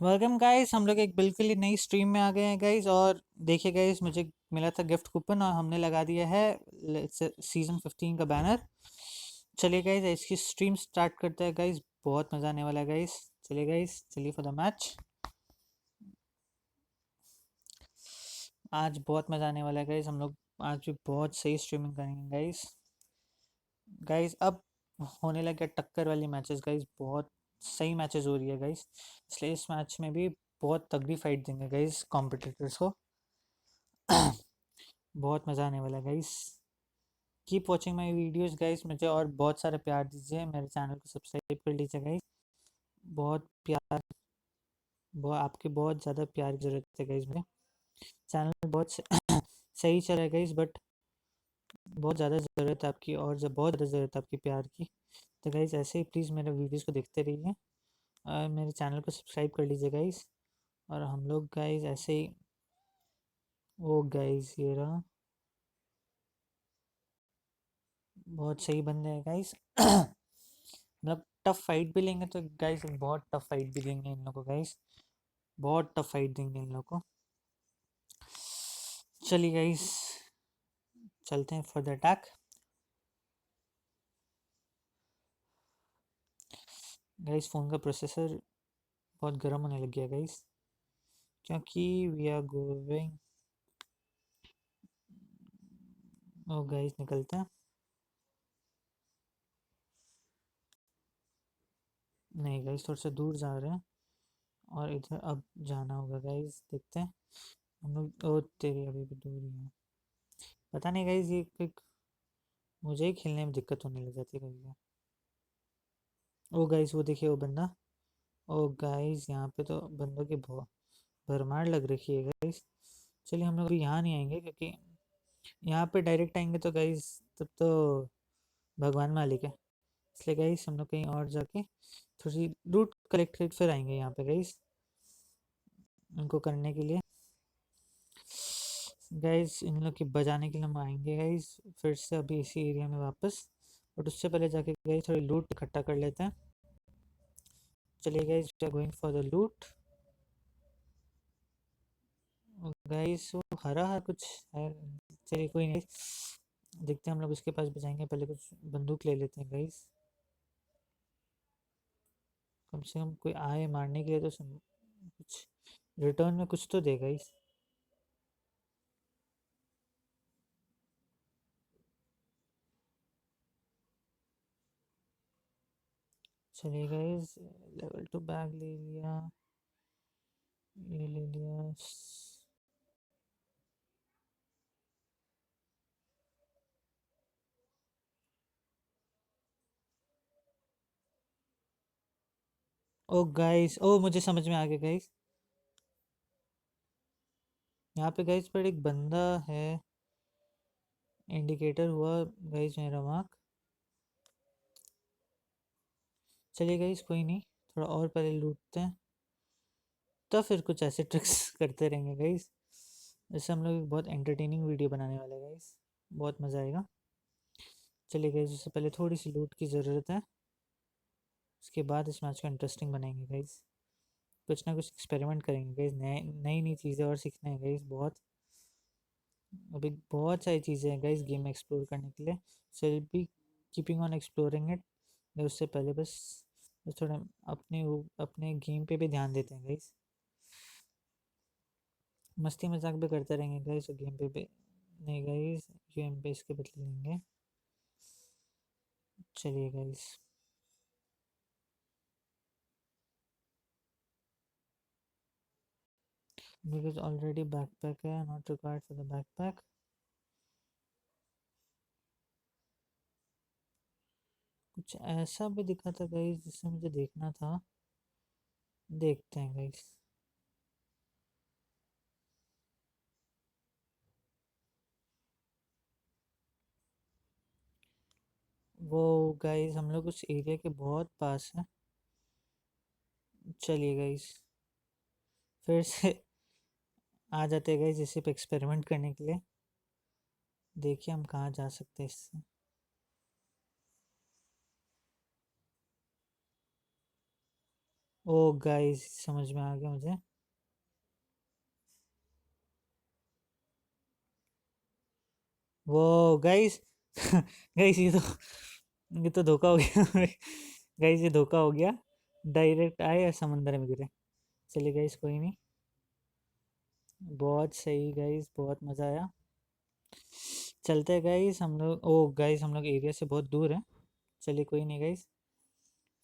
Welcome guys, हम लोग एक बिल्कुल ही नई स्ट्रीम में आ गए हैं गाइस। और देखिए गाइस, मुझे मिला था गिफ्ट कूपन और हमने लगा दिया है सीजन 15 का बैनर। चलिए गाइस, इसकी स्ट्रीम स्टार्ट करते हैं गाइस। बहुत मज़ा आने वाला है गाइस। चलिए गाइस, चलिए फॉर द मैच। आज बहुत मज़ा आने वाला है गाइस। हम लोग आज भी बहुत सही स्ट्रीमिंग करेंगे गाइस। गाइस अब होने लगे टक्कर वाली मैचेस गाइस। बहुत सही मैचेस हो रही है गाइस, इसलिए इस मैच में भी बहुत तगड़ी फाइट देंगे गाइस कॉम्पिटिटर्स को। बहुत मज़ा आने वाला है guys. Keep watching my videos guys. मुझे और बहुत सारा प्यार दीजिए, मेरे चैनल को सब्सक्राइब कर लीजिए गाइस। बहुत प्यार, बहुत आपके बहुत ज़्यादा प्यार की ज़रूरत है गाइस। मुझे चैनल बहुत सही चल रहा है गाइस, बट बहुत ज़्यादा ज़रूरत है आपकी, और जब बहुत ज़्यादा ज़रूरत है आपकी प्यार की। तो गाइस ऐसे ही प्लीज़ मेरे वीडियोज़ को देखते रहिए और मेरे चैनल को सब्सक्राइब कर लीजिए गाइस। और हम लोग गाइस ऐसे ही, वो गाइस ये रहा, बहुत सही बंदे हैं गाइस। मतलब टफ फाइट भी लेंगे तो गाइस, बहुत टफ फाइट भी देंगे इन लोगों को गाइस। बहुत टफ फाइट देंगे इन लोगों को। चलिए गाइस, चलते हैं for the attack. Guys phone का प्रोसेसर बहुत गर्म होने लग गया गाइस, क्योंकि we are going. Oh guys, निकलते हैं। नहीं गाइस, थोड़ा सा दूर जा रहे हैं और इधर अब जाना होगा गाइस। देखते हैं हम लोग। ओ तेरी, अभी भी दूर ही है। पता नहीं गाइस, ये एक मुझे ही खेलने में दिक्कत होने लग जाती है कभी। ओ गाइस, वो देखिए वो बंदा। ओ गाइस, यहाँ पे तो बंदों की बहुत भरमार लग रखी है गाइस। चलिए हम लोग अभी यहाँ नहीं आएंगे, क्योंकि यहाँ पे डायरेक्ट आएंगे तो गाइस तब तो भगवान मालिक है। इसलिए गाइस हम लोग कहीं और जाके थोड़ी लूट कलेक्ट कर फिर आएंगे यहाँ पे गाइस, उनको करने के लिए। गाइस इन लोग के बजाने के लिए हम आएंगे गाइस फिर से अभी इसी एरिया में वापस। बट उससे पहले जाके गाइस थोड़ी लूट इकट्ठा कर लेते हैं। चलिए guys, we are going for the loot. Guys वो हरा है कुछ है। चलिए कोई नहीं, देखते हैं हम लोग उसके पास बचाएंगे। पहले कुछ बंदूक ले लेते हैं गाइस, कम से कम कोई आए मारने के लिए तो कुछ रिटर्न में कुछ तो दे गाइस। चलिए गाइस, लेवल 2 बैग ले लिया, ये ले लिया। ओ गाइस, ओ मुझे समझ में आ गया गाइस। यहाँ पे गाइस पर एक बंदा है, इंडिकेटर हुआ गाइस मेरा मार्क। चलिए गाइस कोई नहीं, थोड़ा और पहले लूटते हैं, तो फिर कुछ ऐसे ट्रिक्स करते रहेंगे गाइस। जैसे हम लोग एक बहुत एंटरटेनिंग वीडियो बनाने वाले हैं गाइस, बहुत मज़ा आएगा। चलिए गाइस, उससे पहले थोड़ी सी लूट की ज़रूरत है, उसके बाद इस मैच को इंटरेस्टिंग बनाएंगे गाइस। कुछ ना कुछ एक्सपेरिमेंट करेंगे गाइस, नए नई नई चीज़ें और सीखना है गाइस बहुत। अभी बहुत सारी चीज़ें हैं गाइस गेम में एक्सप्लोर करने के लिए। So will be keeping on exploring it. उससे पहले बस थोड़ा अपने अपने गेम पे भी ध्यान देते हैं गाइस। मस्ती मजाक भी करते रहेंगे गाइस, और गेम पे भी नहीं गाइस, गेम पे इसके बदले लेंगे। चलिए गाइस, बिकॉज ऑलरेडी बैकपैक है, not required for the backpack. कुछ ऐसा भी दिखा था गाइस जिससे मुझे देखना था, देखते हैं गाइस। वो गाइस हम लोग उस एरिया के बहुत पास हैं। चलिए गाइस, फिर से आ जाते हैं गाइस इसी पे एक्सपेरिमेंट करने के लिए। देखिए हम कहाँ जा सकते हैं इससे। ओ गाइस समझ में आ गया मुझे। वो गाइस गाइस ये तो धोखा हो गया गाइस ये धोखा हो गया। डायरेक्ट आए या समंदर में गिरे। चलिए गाइस कोई नहीं। बहुत सही गाइस, बहुत मज़ा आया। चलते हैं गाइस हम लोग। ओ गाइस हम लोग एरिया से बहुत दूर हैं। चलिए कोई नहीं गाइस,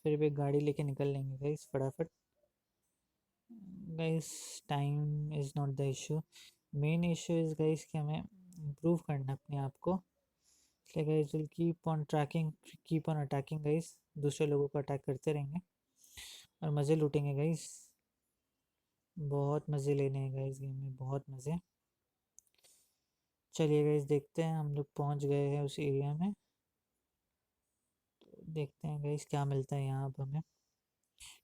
फिर भी गाड़ी लेके निकल लेंगे गाइस फटाफट। Guys time is not the issue. Main issue is guys कि हमें इम्प्रूव करना है अपने आप को। इसलिए guys will keep on tracking, keep on attacking guys. दूसरे लोगों को अटैक करते रहेंगे और मज़े लूटेंगे गाइस। बहुत मज़े लेने हैं गाइस गेम में, बहुत मज़े। चलिए गाइस देखते हैं, हम लोग पहुंच गए हैं उस एरिया में। देखते हैं गाइस क्या मिलता है यहाँ अब हमें,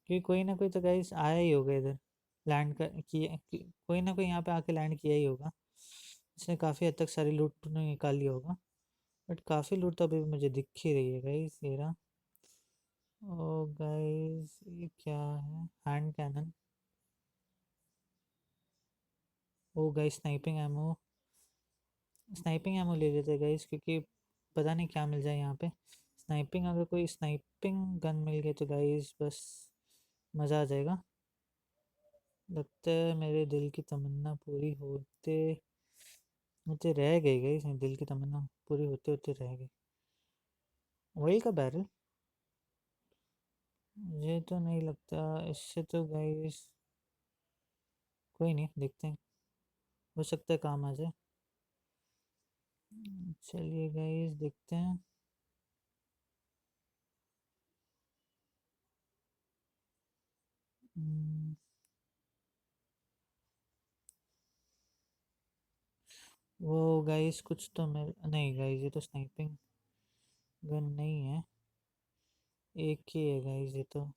क्योंकि कोई ना कोई तो गाइस आया ही होगा इधर। लैंड कर कोई ना कोई यहाँ पे आके लैंड किया ही होगा। इसने काफ़ी हद तक सारी लूट निकाल लिया होगा। बट काफ़ी लूट तो अभी भी मुझे दिख ही रही है गाइस। ये रहा। ओ गाइस ये क्या है? Hand cannon. Oh guys sniping ammo. Sniping ammo ले लेते हैं गाइस, क्योंकि पता नहीं क्या मिल जाए यहाँ पे। स्नाइपिंग, अगर कोई स्नाइपिंग गन मिल गई तो गाइस बस मज़ा आ जाएगा। लगता है मेरे दिल की तमन्ना पूरी होते होते रह गई गाइस। मेरे दिल की तमन्ना पूरी होते होते रह गई। वही का बैरल? मुझे तो नहीं लगता इससे तो गाइस। कोई नहीं, देखते हैं, हो सकता है काम आ जाए। चलिए गाइस देखते हैं। हम्म, वो गाइस कुछ तो मिल नहीं गाइस, ये तो स्नाइपिंग गन नहीं है। एक ही है गाइस ये तो।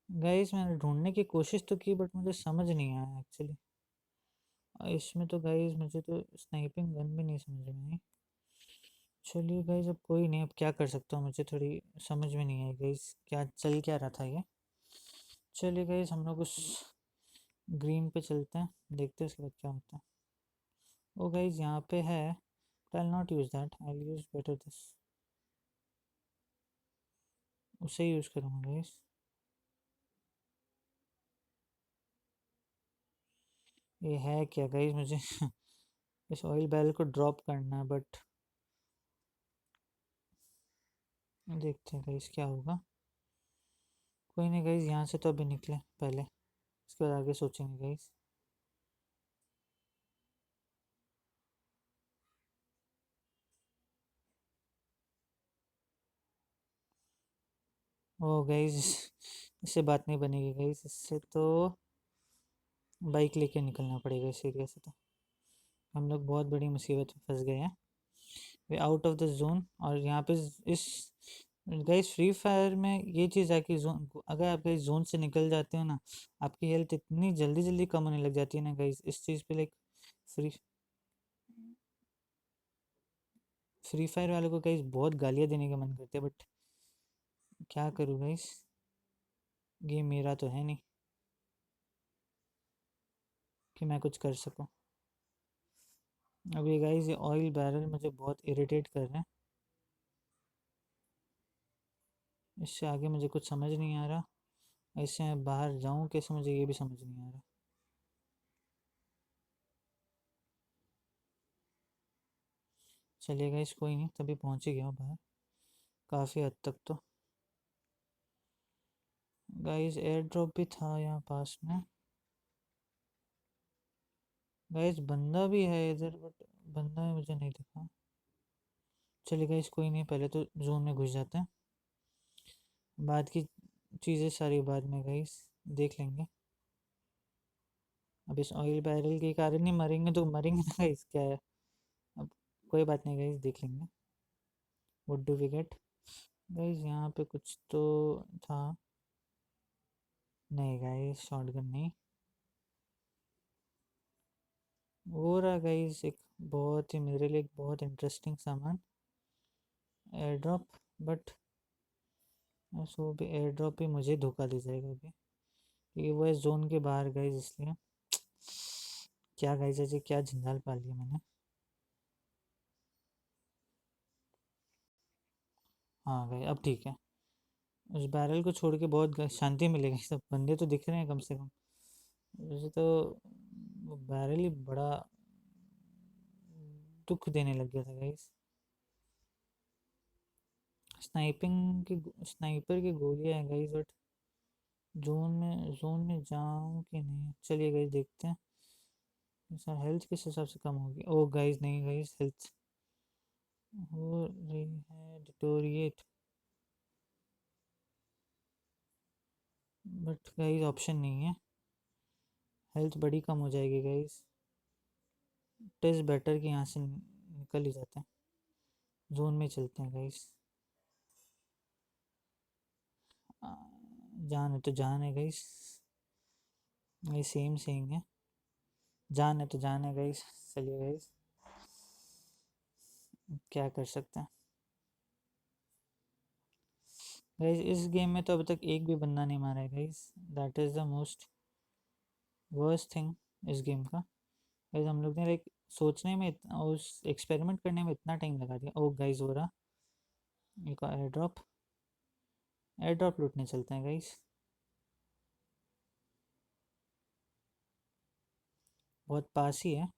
गाइस मैंने ढूंढने की कोशिश तो की बट मुझे समझ नहीं आया एक्चुअली। इसमें तो गाइस मुझे तो स्नाइपिंग गन भी नहीं समझ में आई। चलिए गाइस अब कोई नहीं, अब क्या कर सकता हूँ, मुझे थोड़ी समझ में नहीं आई गाइस क्या चल क्या रहा था ये। चलिए गाइस हम लोग उस ग्रीन पे चलते हैं, देखते हैं उसके बाद क्या होता है। ओ गाइस यहाँ पे है, I will not use that, I will use better this. उसे यूज़ करूँगा गाइस। ये है क्या गाइस? मुझे इस ऑयल बैरल को ड्रॉप करना है बट देखते हैं गाइस क्या होगा। कोई नहीं गाइस, यहाँ से तो अभी निकले पहले, इसके बाद आगे सोचेंगे गाइस। ओ गाइस इससे बात नहीं बनेगी गाइस, इससे तो बाइक लेके निकलना पड़ेगा इस एरिया से। तो हम लोग बहुत बड़ी मुसीबत में फंस गए हैं। Way out of the zone. और यहाँ पे इस गाइस फ्री फायर में ये चीज़ है कि जोन, अगर आप गाइस जोन से निकल जाते हो ना, आपकी हेल्थ इतनी जल्दी जल्दी कम होने लग जाती है ना गाइस। इस चीज़ पे लाइक फ्री फ्री फायर वालों को गाइस बहुत गालियाँ देने का मन करते हैं बट क्या करूँ गाइस, ये मेरा तो है नहीं कि मैं कुछ कर सकूँ। अब ये गाइस ये ऑयल बैरल मुझे बहुत इरिटेट कर रहे हैं। इससे आगे मुझे कुछ समझ नहीं आ रहा। इससे मैं बाहर जाऊँ कैसे, मुझे ये भी समझ नहीं आ रहा। चलिए गाइस कोई नहीं, तभी पहुँच ही गया हूँ बाहर काफ़ी हद तक तो। गाइस एयर ड्रॉप भी था यहाँ पास में। गाइस बंदा भी है इधर बट बंदा मुझे नहीं दिखा। चलिए गाइस कोई नहीं, पहले तो जोन में घुस जाते हैं, बाद की चीज़ें सारी बाद में गाइस देख लेंगे। अब इस ऑयल बैरल के कारण ही मरेंगे तो मरेंगे ना गाइस, क्या है अब। कोई बात नहीं गाइस, देख लेंगे। What do we get guys? यहाँ पे कुछ तो था। नहीं गाइस, शॉटगन नहीं। वो रहा गाइस एक बहुत ही मेरे लिए एक बहुत इंटरेस्टिंग सामान, एयर ड्रॉप। बट वो भी एयर ड्रॉप भी मुझे धोखा दे जाएगा अभी, क्योंकि वो इस जोन के बाहर गाइस, इसलिए क्या गाइस ऐसे क्या झंझाल पाल लिया मैंने। हाँ गाइस अब ठीक है। उस बैरल को छोड़ के बहुत शांति मिलेगी, सब बंदे तो दिख रहे हैं कम से कम। वैसे तो वो बैरल ही बड़ा दुख देने लग गया था गाइस। स्नाइपर की गोलियां हैं गाइस, बट जोन में जाऊं कि नहीं, चलिए गाइस देखते हैं। सर हेल्थ किस हिसाब से कम होगी? ओ गाइस नहीं गाइस, हेल्थ हो रही है डिटोरिएट, बट गाइस ऑप्शन नहीं है। हेल्थ बड़ी कम हो जाएगी गाइस। इट इज़ बेटर कि यहाँ से निकल ही जाते हैं, जोन में चलते हैं गाइस। जान है तो जान है गाइस, ये सेम सेम है। जान है तो जान है गाइस, चलिए गाइस क्या कर सकते हैं। गाइस इस गेम में तो अभी तक एक भी बंदा नहीं मारा है guys, that is the most worst thing इस गेम का। गाइस हम लोग ने लाइक सोचने में उस एक्सपेरिमेंट करने में इतना टाइम लगा दिया। ओ गाइस हो रहा एक एयर ड्रॉप, एयर ड्रॉप लूटने चलते हैं गाइस। बहुत पास ही है,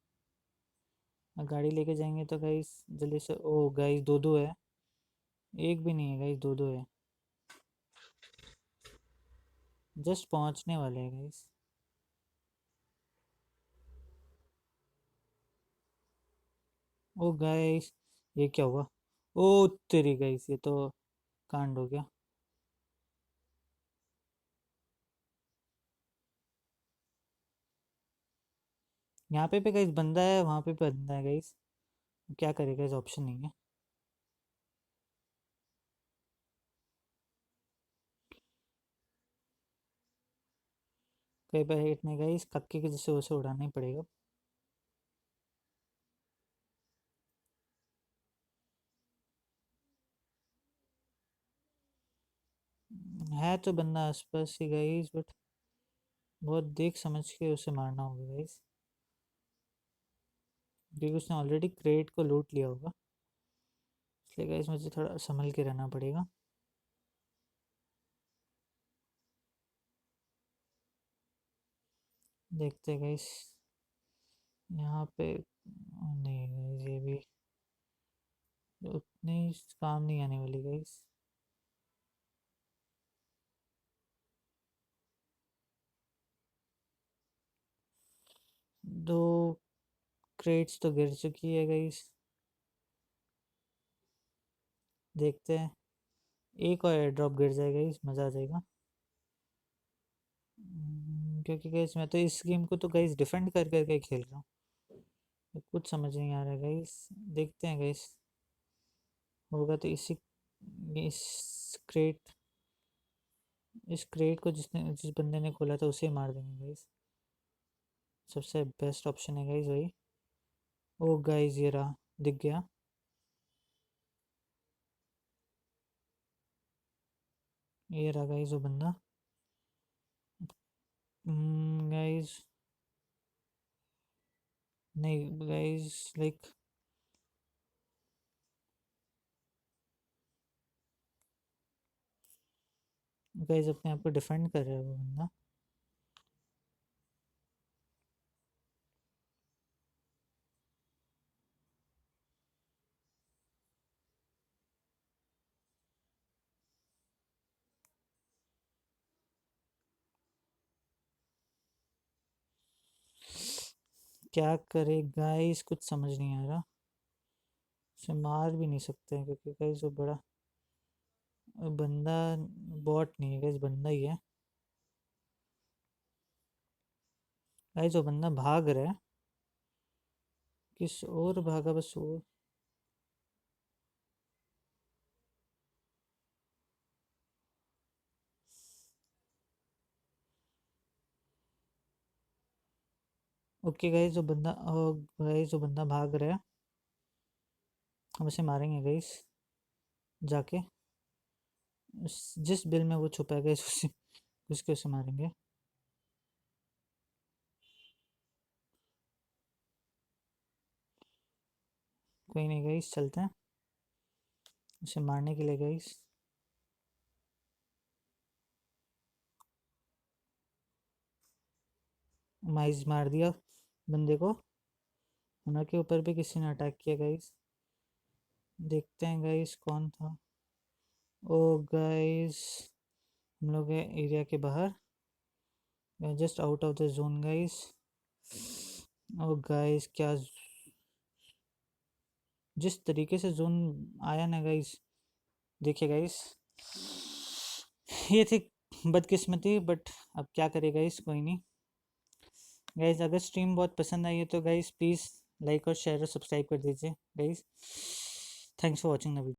गाड़ी लेके जाएंगे तो गाइस जल्दी से। ओ गाइस दो दो है, एक भी नहीं है गाइस, दो दो है। जस्ट पहुंचने वाले हैं गाइस। ओ गाइस ये क्या हुआ? ओ तेरी गाइस, ये तो कांड हो गया। यहाँ पे गाइस बंदा है, वहाँ पे बंदा है गाइस, क्या करेगा, इस ऑप्शन नहीं है। कई बार हिट नहीं गाइस, कक्के के जैसे उसे उड़ाना ही पड़ेगा। है तो बंदा आसपास ही गाइस, बट बहुत देख समझ के उसे मारना होगा गाइस, क्योंकि उसने ऑलरेडी क्रेट को लूट लिया होगा। इसलिए गाइस मुझे थोड़ा संभल के रहना पड़ेगा। देखते गाइस यहाँ पे। नहीं गाइस ये भी उतनी काम नहीं आने वाली गाइस। दो क्रेट्स तो गिर चुकी है गाइस, देखते हैं। एक और एयर ड्रॉप गिर जाएगा गाइस, मज़ा आ जाएगा। क्योंकि गाइस मैं तो इस गेम को तो गाइस डिफेंड कर करके खेल रहा हूँ, तो कुछ समझ नहीं आ रहा है गाइस। देखते हैं गाइस, होगा तो इस क्रेट इस क्रेट को जिस बंदे ने खोला था उसे मार देंगे गाइस। सबसे बेस्ट ऑप्शन है गाइस वही। ओ गाइस ये रहा, दिख गया। ये रहा गाइस वो बंदा। गाइस नहीं गाइस, लाइक गाइस अपने आप को डिफेंड कर रहा है वो बंदा। क्या करे गाइस, कुछ समझ नहीं आ रहा। उसे मार भी नहीं सकते हैं, क्योंकि गाइस वो बड़ा बंदा बॉट नहीं है गाइस, बंदा ही है। गाइस वो बंदा भाग रहा है, किस और भागा, बस वो। ओके गाइस, जो बंदा भाग रहा है, हम उसे मारेंगे गाइस जाके। जिस बिल में वो छुपा है गाइस उसके उसे मारेंगे। कोई नहीं गाइस, चलते हैं उसे मारने के लिए गाइस। माइस मार दिया बंदे को। हुनर के ऊपर भी किसी ने अटैक किया गाइस। देखते हैं गाइस कौन था। ओ गाइस, हम लोग हैं एरिया के बाहर, just out of the zone guys. Oh guys, क्या जिस तरीके से जोन आया ना गाइस, देखिए गाइस, ये थी बदकिस्मती, बट अब क्या करे गाइस, कोई नहीं। गाइस अगर स्ट्रीम बहुत पसंद आई है तो गाइस प्लीज़ लाइक और शेयर और सब्सक्राइब कर दीजिए guys. Thanks for watching the video.